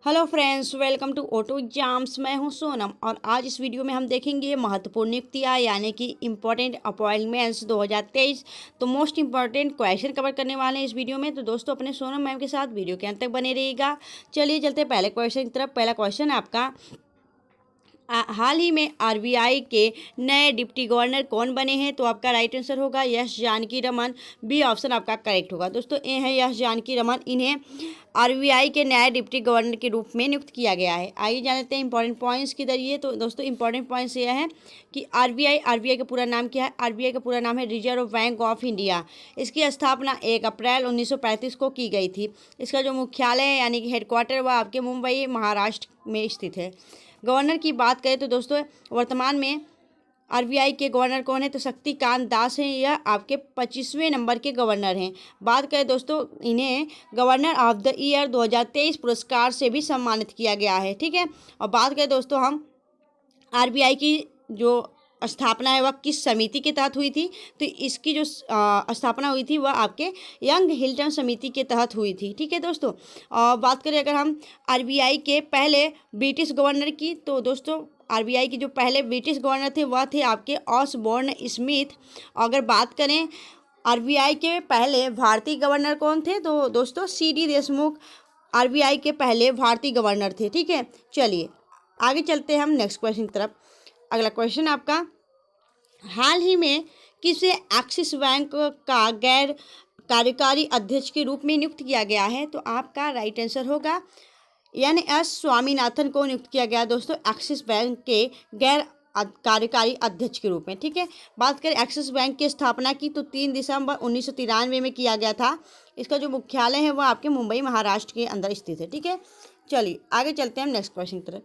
Hello friends, welcome to auto exams. मैं हूं सोनम और आज इस वीडियो में हम देखेंगे महत्वपूर्ण नियुक्तियां यानी कि इम्पोर्टेंट अपॉइंटमेंट्स 2023। तो मोस्ट इंपॉर्टेंट क्वेश्चन कवर करने वाले हैं इस वीडियो में। तो दोस्तों अपने सोनम मैम के साथ वीडियो के अंत तक बने रहिएगा। चलिए चलते हैं पहले क्वेश्चन की तरफ। पहला क्वेश्चन आपका, हाल ही में आरबीआई के नए डिप्टी गवर्नर कौन बने हैं? तो आपका राइट आंसर होगा yes Janaki Raman. B option आपका करेक्ट होगा। दोस्तों ये है यस जानकी रमन, इन्हें आरबीआई के नए डिप्टी गवर्नर के रूप में नियुक्त किया गया है। आइए जान लेते हैं इंपॉर्टेंट पॉइंट्स के जरिए। तो दोस्तों इंपॉर्टेंट पॉइंट्स यह है कि आरबीआई का पूरा नाम क्या है? आरबीआई का पूरा नाम है रिजर्व बैंक ऑफ इंडिया। इसकी स्थापना 1 अप्रैल 1935 को की गई थी। इसका जो मुख्यालय है यानी कि हेडक्वार्टर वह आपके मुंबई महाराष्ट्र में स्थित है। गवर्नर की बात करें तो दोस्तों वर्तमान में आरबीआई के गवर्नर कौन है? तो शक्तिकांत दास हैं। यह आपके 25वें नंबर के गवर्नर हैं। बात करें दोस्तों, इन्हें गवर्नर ऑफ द ईयर 2023 पुरस्कार से भी सम्मानित किया गया है। ठीक है। और बात करें दोस्तों हम आरबीआई की जो स्थापना है वह किस समिति के तहत हुई थी? तो इसकी जो स्थापना हुई थी वह आपके यंग हिल्टन समिति के तहत हुई थी। ठीक है दोस्तों। बात करें अगर हम आरबीआई के पहले ब्रिटिश गवर्नर की, तो दोस्तों आरबीआई के जो पहले ब्रिटिश गवर्नर थे वह थे आपके ऑसबोर्न स्मिथ। अगर बात करें आरबीआई के पहले भारतीय गवर्नर कौन थे? तो दोस्तों सीडी देशमुख आरबीआई के पहले भारतीय गवर्नर थे। ठीक है। चलिए आगे चलते हैं हम नेक्स्ट क्वेश्चन की तरफ। अगला क्वेश्चन आपका, हाल ही में किसे एक्सिस बैंक का गैर कार्यकारी अध्यक्ष के रूप में नियुक्त किया गया है? तो आपका राइट आंसर होगा एस स्वामीनाथन को नियुक्त किया गया दोस्तों एक्सिस बैंक के गैर कार्यकारी अध्यक्ष के रूप में। ठीक है। बात करें एक्सिस बैंक की स्थापना की तो 3 दिसंबर 1993 में किया गया था। इसका जो मुख्यालय है वह आपके मुंबई महाराष्ट्र के अंदर स्थित है। ठीक है। चलिए आगे चलते हैं हम नेक्स्ट क्वेश्चन की तरफ।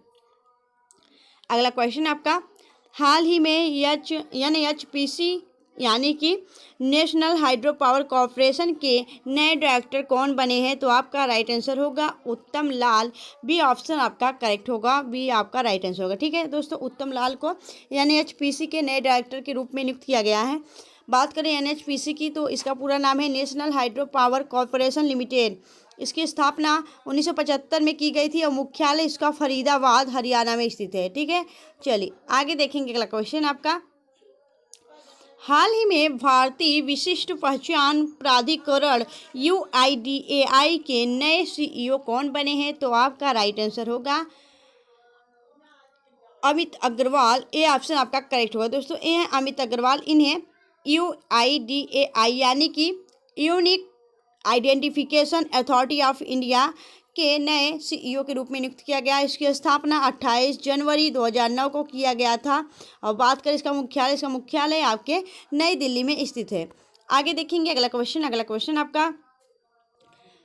अगला क्वेश्चन आपका, हाल ही में एनएचपीसी यानी कि नेशनल हाइड्रो पावर कॉरपोरेशन के नए डायरेक्टर कौन बने हैं? तो आपका राइट आंसर होगा उत्तम लाल। बी ऑप्शन आपका करेक्ट होगा। बी आपका राइट आंसर होगा। ठीक है दोस्तों, उत्तम लाल को एनएचपीसी के नए डायरेक्टर के रूप में नियुक्त किया गया है। बात करें एनएचपीसी की तो इसका पूरा नाम है national hydro power corporation limited. इसकी स्थापना 1975 में की गई थी और मुख्यालय इसका फरीदाबाद हरियाणा में स्थित है। ठीक है। चलिए आगे देखेंगे अगला क्वेश्चन आपका, हाल ही में भारतीय विशिष्ट पहचान प्राधिकरण यूआईडीएआई के नए सीईओ कौन बने हैं? तो आपका राइट आंसर होगा अमित अग्रवाल। ये ऑप्शन आपका करेक्ट होगा। दोस्तों ये हैं अमित अग्रवाल। इन्हें यूआईडीएआई यानी कि unique identification authority of India के नए सीईओ के रूप में नियुक्त किया गया। इसकी स्थापना 28 जनवरी 2009 को किया गया था। और बात करें इसका मुख्यालय आपके नई दिल्ली में स्थित है। आगे देखेंगे अगला क्वेश्चन आपका,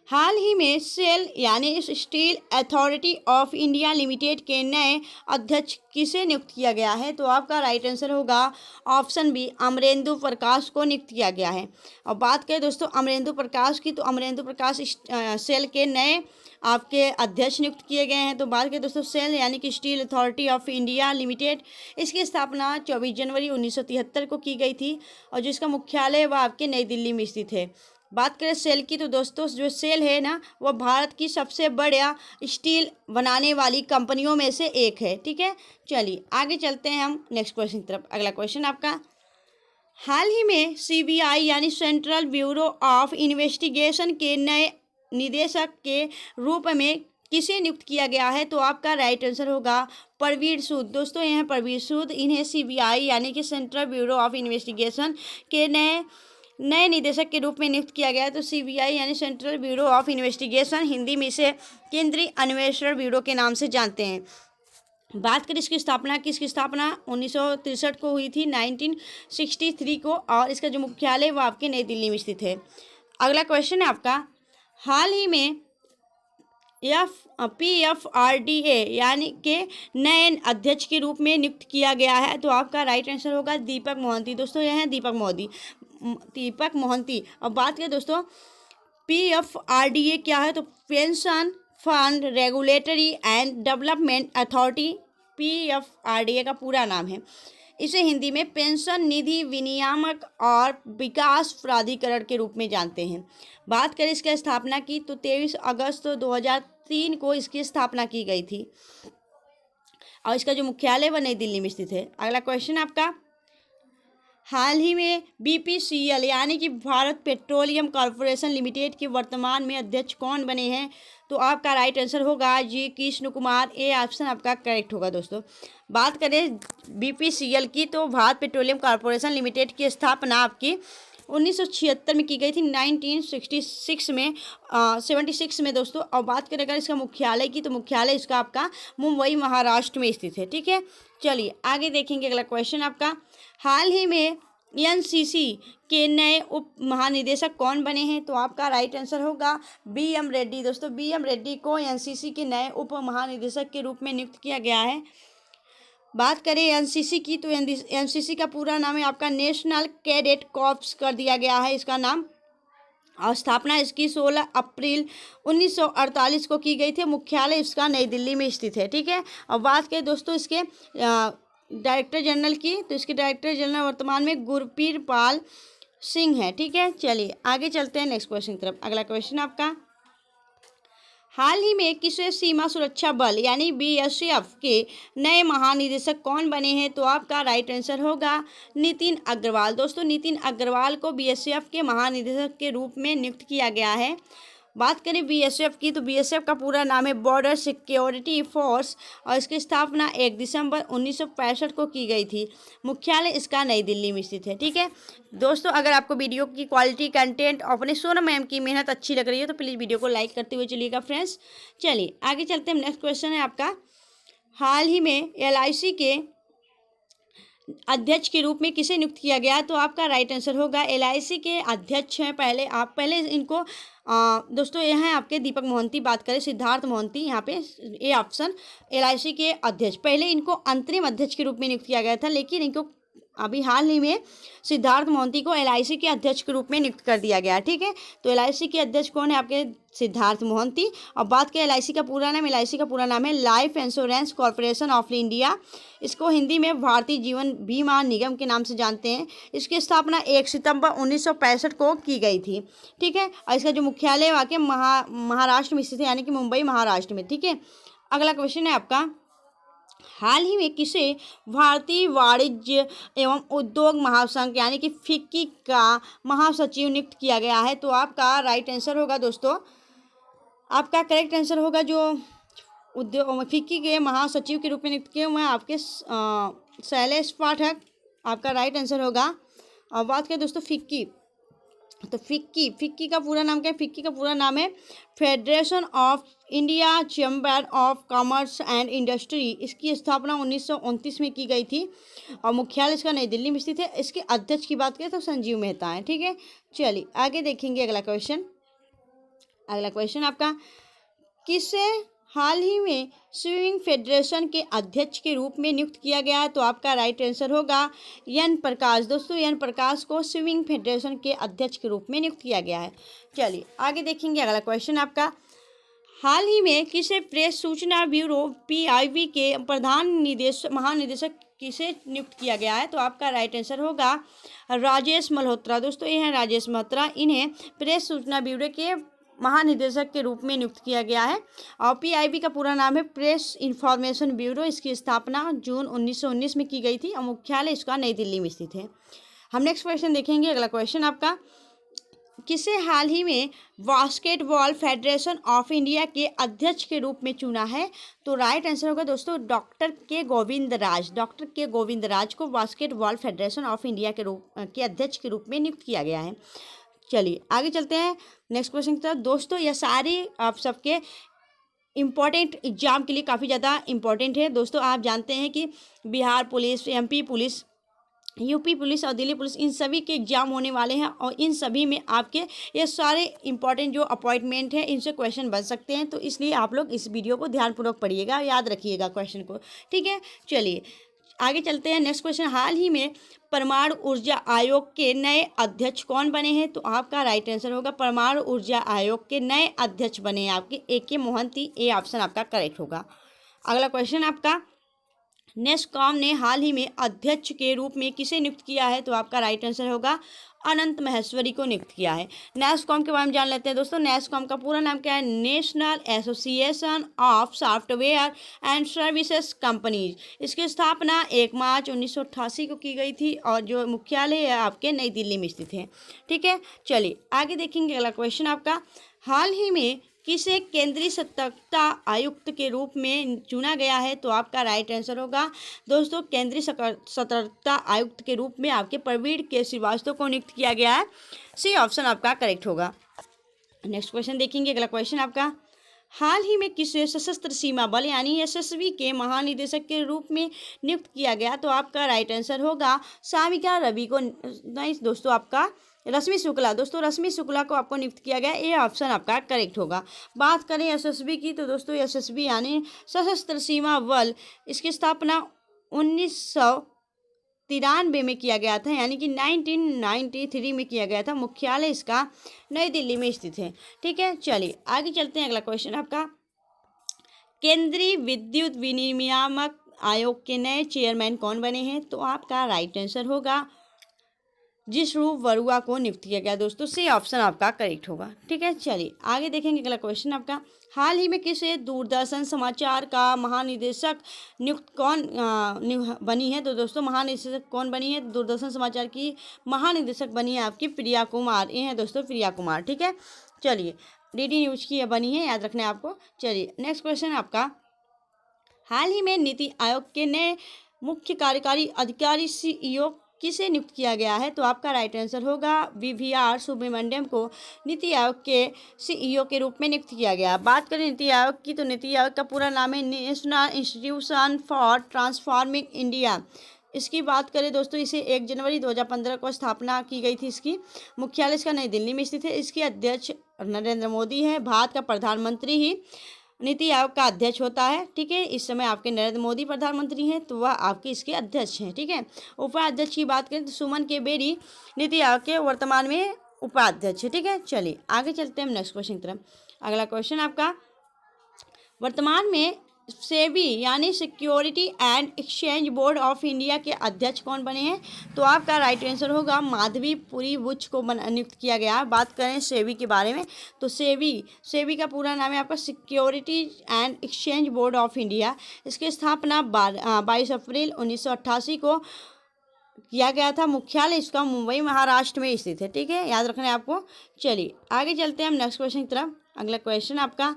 हाल ही में सेल यानी steel authority of India limited के नए अध्यक्ष किसे नियुक्त किया गया है? तो आपका राइट आंसर होगा ऑप्शन बी अमरेंदु प्रकाश को नियुक्त किया गया है। और बात करें दोस्तों अमरेंदु प्रकाश की तो अमरेंदु प्रकाश सेल के नए आपके अध्यक्ष नियुक्त किए गए हैं। तो बात करें दोस्तों सेल यानी कि steel authority of India limited, इसकी स्थापना 24 जनवरी 1973 को की गई थी और जिसका मुख्यालय वह आपके नई दिल्ली में स्थित है। बात करें सेल की तो दोस्तों जो सेल है ना वह भारत की सबसे बड़ा स्टील बनाने वाली कंपनियों में से एक है। ठीक है। चलिए आगे चलते हैं हम नेक्स्ट क्वेश्चन की तरफ। अगला क्वेश्चन आपका, हाल ही में सीबीआई यानी सेंट्रल ब्यूरो ऑफ इन्वेस्टिगेशन के नए निदेशक के रूप में किसे नियुक्त किया गया है? तो आपका राइट आंसर होगा परवीर सूद। दोस्तों यह है परवीर सूद। इन्हें सीबीआई यानी कि सेंट्रल ब्यूरो ऑफ इन्वेस्टिगेशन के नए निदेशक के रूप में नियुक्त किया गया है। तो सीबीआई यानी central bureau of investigation, Hindi में इसे केंद्रीय अन्वेषण ब्यूरो के नाम से जानते हैं। बात करें इसकी स्थापना 1963 को हुई थी, 1963 को, और इसका जो मुख्यालय वो आपके नई दिल्ली में स्थित है। अगला क्वेश्चन है आपका, हाल ही में PFRDA यानी के नए अध्यक्ष के रूप में नियुक्त किया गया है। तो आपका राइट आंसर होगा दीपक मोहंती। दोस्तों यह है दीपक मोहंती। अब बात करें दोस्तों PFRDA क्या है? तो pension fund regulatory and development authority PFRDA का पूरा नाम है। इसे हिंदी में पेंशन निधि विनियामक और विकास प्राधिकरण के रूप में जानते हैं। बात करें इसकी स्थापना की तो 23 अगस्त 2003 को इसकी स्थापना की गई थी और इसका जो मुख्यालय वह नई दिल्ली में स्थित है। अगला क्वेश्चन आपका, हाल ही में BPCL यानी कि भारत पेट्रोलियम कॉरपोरेशन लिमिटेड के वर्तमान में अध्यक्ष कौन बने हैं? तो आपका राइट आंसर होगा जी कृष्ण कुमार। ए ऑप्शन आपका करेक्ट होगा दोस्तों। बात करें BPCL की तो भारत पेट्रोलियम कॉरपोरेशन लिमिटेड की स्थापना आपकी 1976 में की गई थी, 1966 में 76 में दोस्तों। और बात करें अगर इसका मुख्यालय की तो मुख्यालय इसका आपका मुंबई महाराष्ट्र में स्थित है। ठीक है, चलिए आगे देखेंगे। अगला क्वेश्चन आपका, हाल ही में NCC के नए उप महानिदेशक कौन बने हैं? तो आपका राइट आंसर होगा BM रेड्डी दोस्तों। BM रेड्डी को NCC के नए उप महानिदेशक के रूप में नियुक्त किया गया है। बात करें NCC की तो NCC का पूरा नाम है आपका नेशनल कैडेट कॉर्प्स कर दिया गया है इसका नाम, और स्थापना इसकी 16 अप्रैल 1948 को की गई थी। मुख्यालय इसका नई दिल्ली में स्थित है। ठीक है, और बात करें दोस्तों इसके डायरेक्टर जनरल की तो इसके डायरेक्टर जनरल वर्तमान में गुरप्रीत पाल सिंह है। ठीक है, चलिए आगे चलते हैं नेक्स्ट क्वेश्चन की तरफ। अगला क्वेश्चन आपका, हाल ही में किसे सीमा सुरक्षा बल यानी BSF के नए महानिदेशक कौन बने हैं? तो आपका राइट आंसर होगा नितिन अग्रवाल दोस्तों। नितिन अग्रवाल को BSF के महानिदेशक के रूप में नियुक्त किया गया है। बात करें BSF की तो BSF का पूरा नाम है बॉर्डर सिक्योरिटी फोर्स और इसकी स्थापना 1 दिसंबर 1965 को की गई थी। मुख्यालय इसका नई दिल्ली में स्थित है। ठीक है दोस्तों, अगर आपको वीडियो की क्वालिटी कंटेंट और अपने सोनम मैम की मेहनत अच्छी लग रही है तो प्लीज़ वीडियो को लाइक करते हुए चलिएगा फ्रेंड्स। चलिए आगे चलते हैं। नेक्स्ट क्वेश्चन है आपका, हाल ही में LIC के अध्यक्ष के रूप में किसे नियुक्त किया गया? तो आपका राइट आंसर होगा LIC के अध्यक्ष हैं पहले इनको दोस्तों ये हैं आपके दीपक मोहंती। बात करें सिद्धार्थ मोहंती, यहाँ पे ए ऑप्शन LIC के अध्यक्ष। पहले इनको अंतरिम अध्यक्ष के रूप में नियुक्त किया गया था, लेकिन इनको अभी हाल ही में सिद्धार्थ मोहंती को LIC के अध्यक्ष के रूप में नियुक्त कर दिया गया। ठीक है, तो LIC के अध्यक्ष कौन है? आपके सिद्धार्थ मोहंती। और बात करें LIC का पूरा नाम, LIC का पूरा नाम है life insurance corporation of India. इसको हिंदी में भारतीय जीवन बीमा निगम के नाम से जानते हैं। इसकी स्थापना 1 सितंबर 1965 को की गई थी। ठीक है, और इसका जो मुख्यालय वाकई महाराष्ट्र में स्थित है, यानी कि मुंबई महाराष्ट्र में। ठीक है, अगला क्वेश्चन है आपका, हाल ही में किसे भारतीय वाणिज्य एवं उद्योग महासंघ यानी कि फिक्की का महासचिव नियुक्त किया गया है? तो आपका राइट आंसर होगा दोस्तों, आपका करेक्ट आंसर होगा जो उद्योग फिक्की के महासचिव के रूप में नियुक्त किए हुए हैं आपके शैलेश पाठक। आपका राइट आंसर होगा। और बात करें दोस्तों फिक्की, तो फिक्की का पूरा नाम क्या है? फिक्की का पूरा नाम है federation of India chamber of commerce and industry. इसकी स्थापना 1929 में की गई थी और मुख्यालय इसका नई दिल्ली में स्थित है। इसके अध्यक्ष की बात करें तो संजीव मेहता है। ठीक है, चलिए आगे देखेंगे अगला क्वेश्चन आपका, किसे हाल ही में स्विमिंग फेडरेशन के अध्यक्ष के रूप में नियुक्त किया गया है? तो आपका राइट आंसर होगा एन प्रकाश दोस्तों। एन प्रकाश को स्विमिंग फेडरेशन के अध्यक्ष के रूप में नियुक्त किया गया है। चलिए आगे देखेंगे अगला क्वेश्चन आपका, हाल ही में किसे प्रेस सूचना ब्यूरो PIB के प्रधान महानिदेशक किसे नियुक्त किया गया है? तो आपका राइट आंसर होगा राजेश मल्होत्रा दोस्तों। ये हैं राजेश मल्होत्रा, इन्हें प्रेस सूचना ब्यूरो के महानिदेशक के रूप में नियुक्त किया गया है। और PIB का पूरा नाम है प्रेस इंफॉर्मेशन ब्यूरो। इसकी स्थापना जून 1919 में की गई थी और मुख्यालय इसका नई दिल्ली में स्थित है। हम नेक्स्ट क्वेश्चन देखेंगे। अगला क्वेश्चन आपका, किसे हाल ही में बास्केटबॉल फेडरेशन ऑफ इंडिया के अध्यक्ष के रूप में चुना है? तो राइट आंसर होगा दोस्तों डॉक्टर के गोविंद राज को बास्केटबॉल फेडरेशन ऑफ इंडिया के अध्यक्ष के रूप में नियुक्त किया गया है। चलिए आगे चलते हैं नेक्स्ट क्वेश्चन की तरफ। दोस्तों यह सारी आप सबके इम्पॉर्टेंट एग्जाम के लिए काफ़ी ज़्यादा इम्पॉर्टेंट है। दोस्तों आप जानते हैं कि Bihar police, MP police, UP police और दिल्ली पुलिस, इन सभी के एग्जाम होने वाले हैं और इन सभी में आपके ये सारे इंपॉर्टेंट जो अपॉइंटमेंट है इनसे क्वेश्चन बन सकते हैं। तो इसलिए आप लोग इस वीडियो को ध्यानपूर्वक पढ़िएगा, याद रखिएगा क्वेश्चन को। ठीक है, चलिए आगे चलते हैं। नेक्स्ट क्वेश्चन, हाल ही में परमाणु ऊर्जा आयोग के नए अध्यक्ष कौन बने हैं? तो आपका राइट आंसर होगा परमाणु ऊर्जा आयोग के नए अध्यक्ष बने हैं आपके AK मोहंती। ए ऑप्शन आपका करेक्ट होगा। अगला क्वेश्चन आपका, नेस्कॉम ने हाल ही में अध्यक्ष के रूप में किसे नियुक्त किया है? तो आपका राइट आंसर होगा अनंत महेश्वरी को नियुक्त किया है। नेस्कॉम के बारे में जान लेते हैं दोस्तों। नेस्कॉम का पूरा नाम क्या है? National association of software and services companies. इसकी स्थापना 1 मार्च 1988 को की गई थी और जो मुख्यालय है आपके नई दिल्ली में स्थित है। ठीक है, चलिए आगे देखेंगे। अगला क्वेश्चन आपका, हाल ही में किसे केंद्रीय सतर्कता आयुक्त के रूप में चुना गया है? तो आपका राइट आंसर होगा दोस्तों केंद्रीय सतर्कता आयुक्त के रूप में आपके प्रवीण के श्रीवास्तव को नियुक्त किया गया है। सी ऑप्शन आपका करेक्ट होगा। नेक्स्ट क्वेश्चन देखेंगे। अगला क्वेश्चन आपका, हाल ही में किसे सशस्त्र सीमा बल यानी एसएसबी के महानिदेशक के रूप में नियुक्त किया गया? तो आपका राइट आंसर होगा सामिका रवि को। नहीं दोस्तों, आपका रश्मि शुक्ला। दोस्तों रश्मि शुक्ला को आपको नियुक्त किया गया, ये ऑप्शन आपका करेक्ट होगा। बात करें एसएसबी की तो दोस्तों एसएसबी यानी सशस्त्र सीमा बल, इसकी स्थापना 1993 में किया गया था, यानी कि 1993 में किया गया था। मुख्यालय इसका नई दिल्ली में स्थित है। ठीक है, चलिए आगे चलते हैं। अगला क्वेश्चन आपका, केंद्रीय विद्युत विनियामक आयोग के नए चेयरमैन कौन बने हैं? तो आपका राइट आंसर होगा जिष्णु बरुआ को नियुक्त किया गया। दोस्तों सी ऑप्शन आपका करेक्ट होगा। ठीक है, चलिए आगे देखेंगे। अगला क्वेश्चन आपका, हाल ही में किसे दूरदर्शन समाचार का महानिदेशक नियुक्त बनी है? तो दोस्तों महानिदेशक कौन बनी है? दूरदर्शन समाचार की महानिदेशक बनी है आपकी प्रिया कुमार। ये है दोस्तों प्रिया कुमार। ठीक है, चलिए डीडी न्यूज की बनी है, याद रखना है आपको। चलिए नेक्स्ट क्वेश्चन आपका, हाल ही में नीति आयोग के नए मुख्य कार्यकारी अधिकारी CEO किसे नियुक्त किया गया है? तो आपका राइट आंसर होगा VVR सुब्रमण्यम को नीति आयोग के CEO के रूप में नियुक्त किया गया। बात करें नीति आयोग की तो नीति आयोग का पूरा नाम है national institution for transforming India. इसकी बात करें दोस्तों, इसे 1 जनवरी 2015 को स्थापना की गई थी। इसकी मुख्यालय इसका नई दिल्ली में स्थित है। इसके अध्यक्ष नरेंद्र मोदी है। भारत का प्रधानमंत्री ही नीति आयोग का अध्यक्ष होता है। ठीक है, इस समय आपके नरेंद्र मोदी प्रधानमंत्री हैं तो वह आपके इसके अध्यक्ष हैं। ठीक है, उपाध्यक्ष की बात करें तो सुमन के बेरी नीति आयोग के वर्तमान में उपाध्यक्ष है। ठीक है, चलिए आगे चलते हैं हम नेक्स्ट क्वेश्चन की तरफ। अगला क्वेश्चन आपका, वर्तमान में सेबी यानी security and exchange board of India के अध्यक्ष कौन बने हैं? तो आपका राइट आंसर होगा माधवी पुरी बुच को नियुक्त किया गया। बात करें सेबी के बारे में तो सेबी का पूरा नाम है आपका security and exchange board of India. इसकी स्थापना 22 अप्रैल 1988 को किया गया था। मुख्यालय इसका मुंबई महाराष्ट्र में स्थित है। ठीक है, याद रखना है आपको। चलिए आगे चलते हैं हम नेक्स्ट क्वेश्चन की तरफ। अगला क्वेश्चन आपका,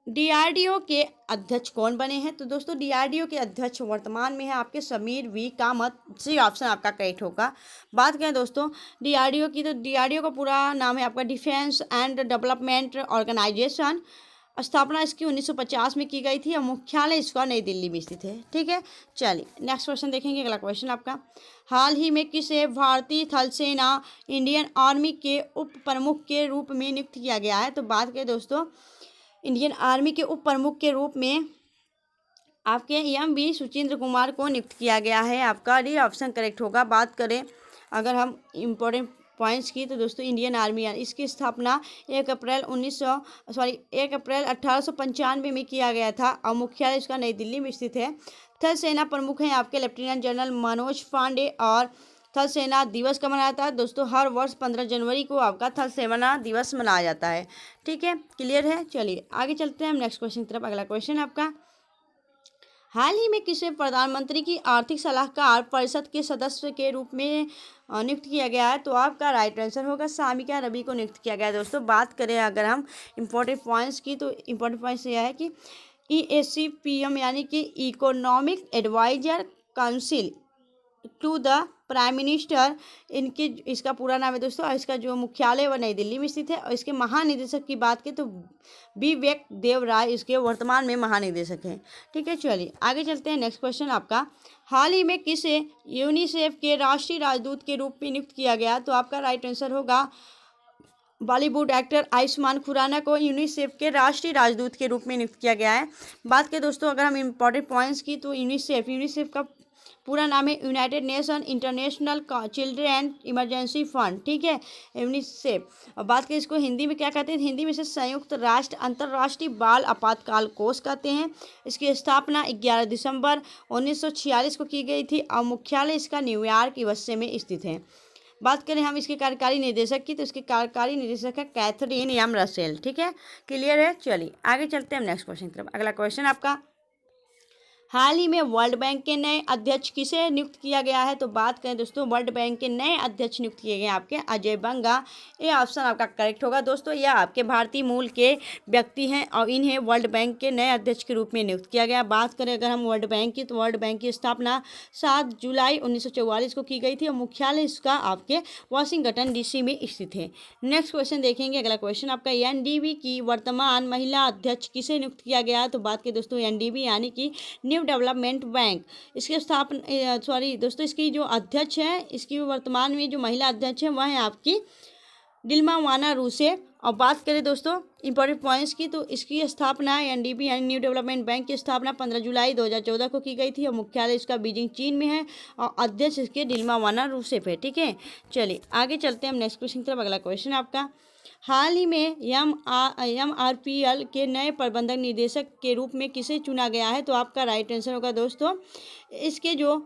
DRDO के अध्यक्ष कौन बने हैं? तो दोस्तों DRDO के अध्यक्ष वर्तमान में है आपके Sameer V Kamath. C option आपका करेक्ट होगा। बात करें दोस्तों DRDO की तो DRDO का पूरा नाम है आपका डिफेंस एंड डेवलपमेंट ऑर्गेनाइजेशन। स्थापना इसकी 1950 में की गई थी और मुख्यालय इसका नई दिल्ली में स्थित है। ठीक है, चलिए नेक्स्ट क्वेश्चन देखेंगे। अगला क्वेश्चन आपका, हाल ही में किसे भारतीय थल सेना इंडियन आर्मी के उप प्रमुख के रूप में नियुक्त किया गया है? तो बात करें दोस्तों इंडियन आर्मी के उप प्रमुख के रूप में आपके MV सुचिंद्र कुमार को नियुक्त किया गया है। आपका डी ऑप्शन करेक्ट होगा। बात करें अगर हम इम्पोर्टेंट पॉइंट्स की तो दोस्तों इंडियन आर्मी इसकी स्थापना 1 अप्रैल 1895 में किया गया था और मुख्यालय इसका नई दिल्ली में स्थित है। थल सेना प्रमुख हैं आपके लेफ्टिनेंट जनरल मनोज पांडे और थल सेना दिवस कब मनाया जाता है? दोस्तों हर वर्ष 15 जनवरी को आपका थल सेना दिवस मनाया जाता है। ठीक है, क्लियर है। चलिए आगे चलते हैं हम नेक्स्ट क्वेश्चन की तरफ। अगला क्वेश्चन आपका, हाल ही में किसे प्रधानमंत्री की आर्थिक सलाहकार परिषद के सदस्य के रूप में नियुक्त किया गया है? तो आपका राइट आंसर होगा सामिका रवि को नियुक्त किया गया है। दोस्तों बात करें अगर हम इम्पोर्टेंट पॉइंट्स की तो इम्पोर्टेंट पॉइंट्स यह है कि EACPM यानी कि economic advisor council to the prime minister, इनकी इसका पूरा नाम है दोस्तों। और इसका जो मुख्यालय वह नई दिल्ली में स्थित है। और इसके महानिदेशक की बात करें तो विवेक देव राय इसके वर्तमान में महानिदेशक हैं। ठीक है, चलिए आगे चलते हैं। नेक्स्ट क्वेश्चन आपका, हाल ही में किसे यूनिसेफ के राष्ट्रीय राजदूत के रूप में नियुक्त किया गया? तो आपका राइट आंसर होगा बॉलीवुड एक्टर आयुष्मान खुराना को यूनिसेफ के राष्ट्रीय राजदूत के रूप में नियुक्त किया गया है। बात करें दोस्तों अगर हम इम्पोर्टेंट पॉइंट्स की तो यूनिसेफ का पूरा नाम है United nation international children emergency fund, ठीक है, यूनिसेफ। अब बात करें इसको हिंदी में क्या कहते हैं, हिंदी में इसे संयुक्त राष्ट्र अंतर्राष्ट्रीय बाल आपातकाल कोष कहते हैं। इसकी स्थापना 11 दिसंबर 1946 को की गई थी और मुख्यालय इसका न्यूयॉर्क यूएसए में स्थित है। बात करें हम इसके कार्यकारी निदेशक की, तो इसके कार्यकारी निदेशक है कैथरीन एम रसेल, ठीक है, क्लियर है। चलिए आगे चलते हैं हम नेक्स्ट क्वेश्चन की तरफ। अगला क्वेश्चन आपका, हाल ही में वर्ल्ड बैंक के नए अध्यक्ष किसे नियुक्त किया गया है, तो बात करें दोस्तों वर्ल्ड बैंक के नए अध्यक्ष नियुक्त किए गए आपके अजय बंगा। ये ऑप्शन आपका करेक्ट होगा दोस्तों। यह आपके भारतीय मूल के व्यक्ति हैं और इन्हें वर्ल्ड बैंक के नए अध्यक्ष के रूप में नियुक्त किया गया। बात करें अगर हम वर्ल्ड बैंक की, तो वर्ल्ड बैंक की स्थापना 7 जुलाई 1944 को की गई थी और मुख्यालय इसका आपके वाशिंगटन DC में स्थित है। नेक्स्ट क्वेश्चन देखेंगे। अगला क्वेश्चन आपका, NDB की वर्तमान महिला अध्यक्ष किसे नियुक्त किया गया, तो बात करें दोस्तों NDB यानी कि न्यू डेवलपमेंट बैंक, इसके स्थापना सॉरी दोस्तों इसकी जो अध्यक्ष है, इसकी वर्तमान में जो महिला अध्यक्ष है वह है आपकी डिल्मा वाना रूसेफ। और बात करें दोस्तों इंपॉर्टेंट पॉइंट्स की, तो इसकी स्थापना NDB यानी न्यू डेवलपमेंट बैंक की स्थापना 15 जुलाई 2014 को की गई थी और मुख्यालय इसका बीजिंग चीन में है और अध्यक्ष इसके डिल्मा वाना रूसेफ है, ठीक है। चलिए आगे चलते हैं हम नेक्स्ट क्वेश्चन की तरफ। अगला क्वेश्चन आपका, हाल ही में MRPL के नए प्रबंधक निदेशक के रूप में किसे चुना गया है, तो आपका राइट आंसर होगा दोस्तों इसके जो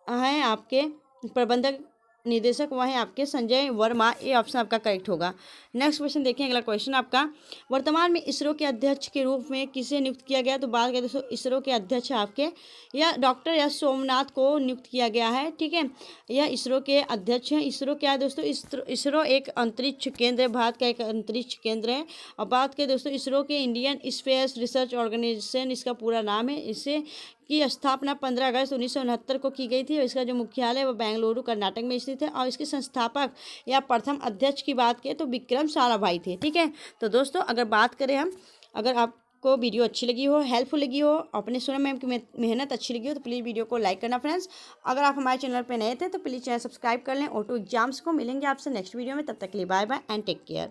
हैं आपके प्रबंधक निदेशक वह हैं आपके संजय वर्मा। ये ऑप्शन आपका करेक्ट होगा। नेक्स्ट क्वेश्चन देखें। अगला क्वेश्चन आपका, वर्तमान में इसरो के अध्यक्ष के रूप में किसे नियुक्त किया गया, तो बात करें दोस्तों इसरो के अध्यक्ष आपके या डॉक्टर एस सोमनाथ को नियुक्त किया गया है, ठीक है। यह इसरो के अध्यक्ष हैं। इसरो क्या है दोस्तों, इसरो एक अंतरिक्ष केंद्र है, भारत का एक अंतरिक्ष केंद्र है। और बात करें दोस्तों इसरो के इंडियन स्पेस रिसर्च ऑर्गेनाइजेशन इसका पूरा नाम है। इसे की स्थापना 15 अगस्त 1969 को की गई थी और इसका जो मुख्यालय वो बेंगलुरु कर्नाटक में स्थित है। और इसके संस्थापक या प्रथम अध्यक्ष की बात करें तो विक्रम साराभाई थे, ठीक है। तो दोस्तों अगर बात करें हम, अगर आपको वीडियो अच्छी लगी हो, हेल्पफुल लगी हो, अपने सोनम मैम की मेहनत अच्छी लगी हो, तो प्लीज़ वीडियो को लाइक करना फ्रेंड्स। अगर आप हमारे चैनल पर नए थे तो प्लीज़ चैनल सब्सक्राइब कर लें। ऑटो एग्जाम्स को मिलेंगे आपसे नेक्स्ट वीडियो में, तब तक के लिए bye bye and take care.